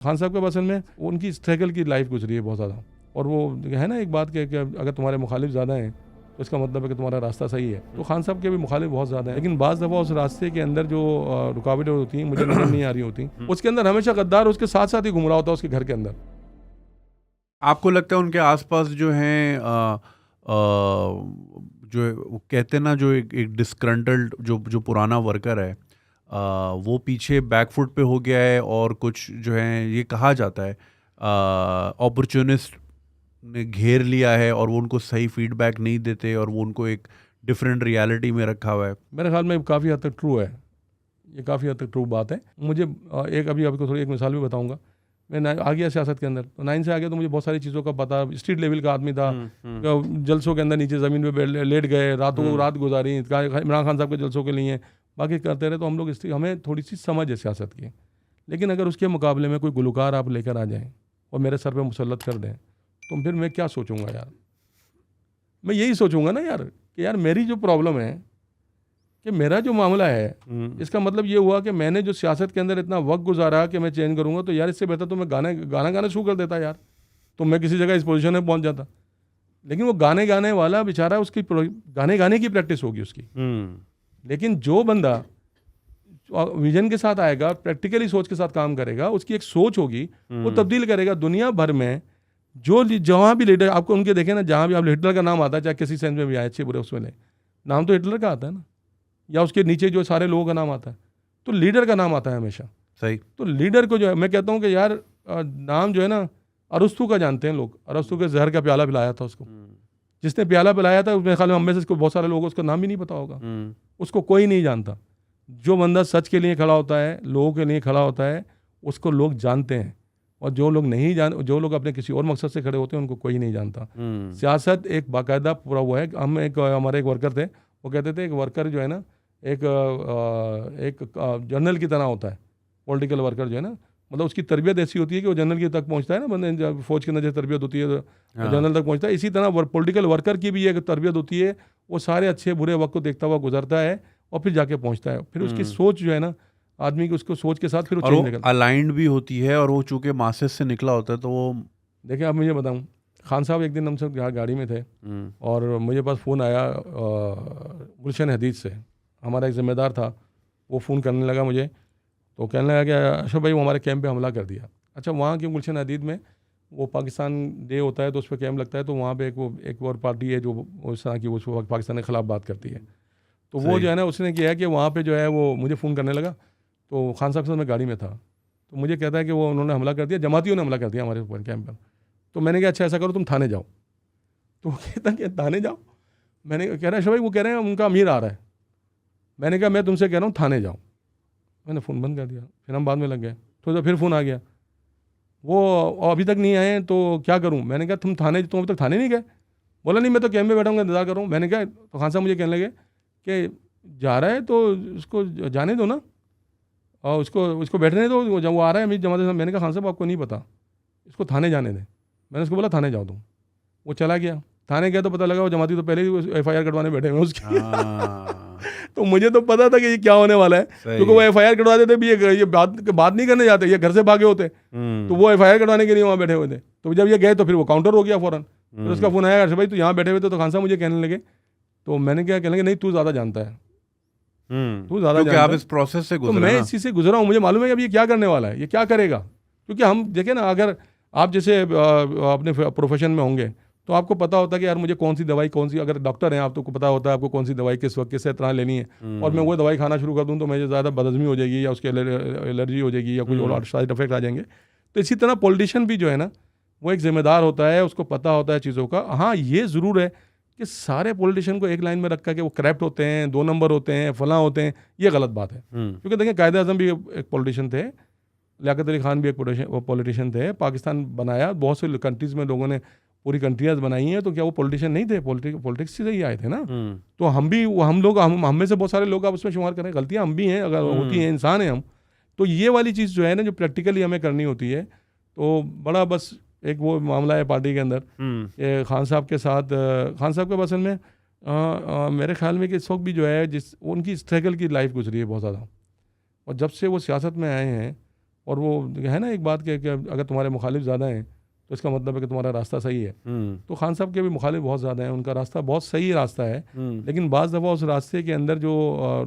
खान साहब के असल में उनकी स्ट्रगल की लाइफ गुजरी है बहुत ज़्यादा, और वो है ना एक बात कि अगर तुम्हारे मुखालिफ ज़्यादा हैं तो इसका मतलब है कि तुम्हारा रास्ता सही है। तो खान साहब के भी मुखालिफ बहुत ज़्यादा हैं, लेकिन बाज़ दफ़ा उस रास्ते के अंदर जो रुकावटें होती हैं मुझे नज़र नहीं आ रही होती, उसके अंदर हमेशा गद्दार उसके साथ साथ ही घूम रहा होता है उसके घर के अंदर। आपको लगता है उनके आसपास जो हैं जो वो कहते हैं ना, जो एक डिस्ग्रंटल्ड जो पुराना वर्कर है, वो पीछे बैकफुट पे हो गया है, और कुछ जो है ये कहा जाता है अपॉर्चुनिस्ट ने घेर लिया है और वो उनको सही फीडबैक नहीं देते और वो उनको एक डिफरेंट रियलिटी में रखा हुआ है। मेरे ख्याल में काफ़ी हद तक ट्रू है, ये काफ़ी हद तक ट्रू बात है। मुझे एक अभी आपको थोड़ी एक मिसाल भी बताऊंगा। मैं आ गया सियासत के अंदर, तो 9 से आ गया तो मुझे बहुत सारी चीज़ों का पता। स्ट्रीट लेवल का आदमी था, जलसों के अंदर नीचे ज़मीन पे लेट गए, रातों को रात गुजारी इमरान खान साहब के जलसों के लिए, बाकी करते रहे। तो हम लोग हमें थोड़ी सी समझ है सियासत की, लेकिन अगर उसके मुकाबले में कोई गुलकार आप लेकर आ जाएँ और मेरे सर पर मुसल्लत कर दें तो फिर मैं क्या सोचूंगा यार। मैं यही सोचूंगा ना यार कि यार मेरी जो प्रॉब्लम है, कि मेरा जो मामला है, इसका मतलब ये हुआ कि मैंने जो सियासत के अंदर इतना वक्त गुजारा कि मैं चेंज करूंगा, तो यार इससे बेहतर तो मैं गाना गाना शुरू कर देता यार, तो मैं किसी जगह इस पोजीशन में पहुंच जाता। लेकिन वो गाने वाला बेचारा, उसकी गाने की प्रैक्टिस होगी उसकी। लेकिन जो बंदा विजन के साथ आएगा, प्रैक्टिकली सोच के साथ काम करेगा, उसकी एक सोच होगी, वो तब्दील करेगा। दुनिया भर में जो जहाँ भी लीडर आपको उनके देखें ना, जहाँ भी आप हिटलर का नाम आता है, चाहे किसी सेंस में भी आए, अच्छे बुरे उसमें ले, नाम तो हिटलर का आता है ना, या उसके नीचे जो सारे लोगों का नाम आता है, तो लीडर का नाम आता है हमेशा। सही। तो लीडर को जो है, मैं कहता हूँ कि यार नाम जो है ना, अरस्तु का जानते हैं लोग, अरस्तु के जहर का प्याला पिलाया था उसको, जिसने प्याला पिलाया था मेरे ख्याल में हम में से बहुत सारे लोगों को उसका नाम भी नहीं पता होगा, उसको कोई नहीं जानता। जो बंदा सच के लिए खड़ा होता है, लोगों के लिए खड़ा होता है, उसको लोग जानते हैं, और जो लोग नहीं जो लोग अपने किसी और मकसद से खड़े होते हैं उनको कोई नहीं जानता। सियासत एक बाकायदा पूरा हुआ है। हमारे एक वर्कर थे, वो कहते थे एक वर्कर जो है ना, एक जनरल की तरह होता है। पॉलिटिकल वर्कर जो है ना, मतलब उसकी तरबियत ऐसी होती है कि वो जनरल की तक पहुंचता है ना, बंदे फौज के अंदर जैसे तरबियत होती है तो जनरल तक पहुंचता है, इसी तरह पॉलिटिकल वर्कर की भी एक तरबियत होती है। वो सारे अच्छे बुरे वक्त को देखता हुआ गुजरता है और फिर जाके पहुंचता है। फिर उसकी सोच जो है ना, आदमी की उसको सोच के साथ फिर वो चेंज अलाइंड भी होती है, और वो चूंकि मासेस से निकला होता है तो वो देखिए। अब मुझे बताऊं, खान साहब एक दिन हम सब गाड़ी में थे और मुझे पास फ़ोन आया गुलशन हदीद से, हमारा एक ज़िम्मेदार था, वो फ़ोन करने लगा मुझे, तो कहने लगा कि अशरफ भाई वो हमारे कैंप पे हमला कर दिया। अच्छा, वहाँ के गुलशन हदीद में वो पाकिस्तान डे होता है तो उस पर कैंप लगता है, तो वहाँ पे एक और पार्टी है जो उस तरह की उस पाकिस्तान के ख़िलाफ़ बात करती है। तो वो जो है ना, उसने किया कि वहाँ पे जो है वो मुझे फ़ोन करने लगा। तो खान साहब के साथ मैं गाड़ी में था, तो मुझे कहता है कि वो उन्होंने हमला कर दिया, जमातियों ने हमला कर दिया हमारे ऊपर कैंप पर। तो मैंने कहा अच्छा ऐसा करो तुम थाने जाओ। तो वो कहता कि थाने जाओ। मैंने कह रहा है भाई वो कह रहे हैं उनका अमीर आ रहा है। मैंने कहा मैं तुमसे कह रहा हूँ थाने जाओ। मैंने फ़ोन बंद कर दिया। फिर हम बाद में लग गए, तो फिर फ़ोन आ गया, वो अभी तक नहीं आए तो क्या करूँ। मैंने कहा तुम अभी तक थाने नहीं गए। बोला नहीं मैं तो कैंप में बैठा हूँ, इंतज़ार कर रहा हूँ। मैंने कहा, तो खान साहब मुझे कहने लगे कि जा रहा है तो उसको जाने दो ना, और उसको बैठने दो, जब वो आ रहा है अमीर जमात से। मैंने कहा खान साहब आपको नहीं पता, इसको थाने जाने दें। मैंने उसको बोला थाने जाओ तुम। वो चला गया, थाने गया तो पता लगा वो जमाती तो पहले ही FIR कटवाने बैठे हुए उसकी। तो मुझे तो पता था कि ये क्या होने वाला है, क्योंकि वो FIR कटवा देते भी ये बात नहीं करने जाते, ये घर से भागे होते, तो वो FIR कटवाने के लिए वहाँ बैठे हुए थे। तो जब ये गए तो फिर वो काउंटर हो गया फ़ौरन। फिर उसका फ़ोन आया, भाई तू यहाँ बैठे हुए थे। तो खान साहब मुझे कहने लगे, तो मैंने क्या कहने लगे, नहीं तू ज़्यादा जानता है, तू ज़्यादा जानता है, आप इस प्रोसेस से गुजरे। तो मैं इसी से गुजरा हूँ, मुझे मालूम है कि अब ये क्या करने वाला है, ये क्या करेगा। क्योंकि हम देखें ना, अगर आप जैसे अपने प्रोफेशन में होंगे तो आपको पता होता है कि यार मुझे कौन सी दवाई, कौन सी, अगर डॉक्टर हैं आप तो पता होता है आपको कौन सी दवाई किस वक्त किस तरह लेनी है, और मैं वो दवाई खाना शुरू कर दूं तो मुझे ज़्यादा बदहज़मी हो जाएगी या उसकी एलर्जी हो जाएगी या कुछ और साइड इफेक्ट आ जाएंगे। तो इसी तरह पॉलिटिशियन भी जो है ना, वो एक जिम्मेदार होता है, उसको पता होता है चीज़ों का। हाँ, ये ज़रूर है कि सारे पॉलिटिशियन को एक लाइन में रखा कि वो करप्ट होते हैं, 2 नंबर होते हैं, फलां होते हैं, ये गलत बात है। क्योंकि देखिए कायदे आज़म भी एक पॉलिटिशियन थे, लियाकत अली खान भी एक पॉलिटिशियन थे। पाकिस्तान बनाया, बहुत से कंट्रीज़ में लोगों ने पूरी कंट्रियाज बनाई हैं, तो क्या वो पॉलिटिशियन नहीं थे, पॉलिटिक्स से ही आए थे ना। तो हम में से बहुत सारे लोग आप उसमें शुमार करें, गलतियां हम भी हैं, अगर होती हैं, इंसान हैं हम। तो ये वाली चीज़ जो है ना, जो प्रैक्टिकली हमें करनी होती है, तो बड़ा बस एक वो मामला है पार्टी के अंदर कि खान साहब के साथ, खान साहब के असल में मेरे ख्याल में कि इस वक्त भी जो है उनकी स्ट्रगल की लाइफ गुजरी है बहुत ज़्यादा, और जब से वो सियासत में आए हैं और वो है ना एक बात कि अगर तुम्हारे मुखालिफ ज़्यादा हैं तो इसका मतलब है कि तुम्हारा रास्ता सही है। तो खान साहब के भी मुखालिफ बहुत ज़्यादा हैं, उनका रास्ता बहुत सही रास्ता है, लेकिन बाज़ दफ़ा उस रास्ते के अंदर जो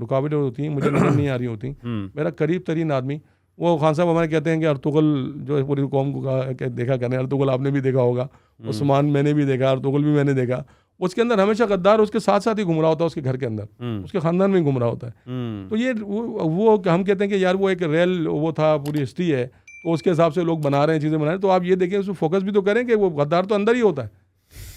रुकावटें होती हैं मुझे नज़र नहीं आ रही होती। मेरा करीब तरीन आदमी वो खान साहब हमारे कहते हैं कि अर्तुगल जो है पूरी कौम को देखा करने, अर्तुगल आपने भी देखा होगा, उस्मान मैंने भी देखा, अर्तुगल भी मैंने देखा, उसके अंदर हमेशा गद्दार उसके साथ साथ ही घूम रहा होता है, उसके घर के अंदर, उसके खानदान में घूम रहा होता है। तो ये वो हम कहते हैं कि यार वो एक रियल वो था, पूरी हिस्ट्री है, तो उसके हिसाब से लोग बना रहे हैं, चीज़ें बना रहे हैं। तो आप ये देखें, उसमें फोकस भी तो करें कि वो गद्दार तो अंदर ही होता है।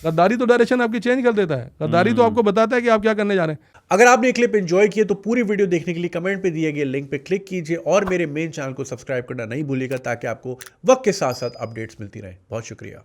गद्दारी तो डायरेक्शन आपकी चेंज कर देता है, गद्दारी तो आपको बताता है कि आप क्या करने जा रहे हैं। अगर आपने ये क्लिप एंजॉय किया तो पूरी वीडियो देखने के लिए कमेंट पे दिए गए लिंक पे क्लिक कीजिए और मेरे मेन चैनल को सब्सक्राइब करना नहीं भूलिएगा ताकि आपको वक्त के साथ साथ अपडेट्स मिलती रहे। बहुत शुक्रिया।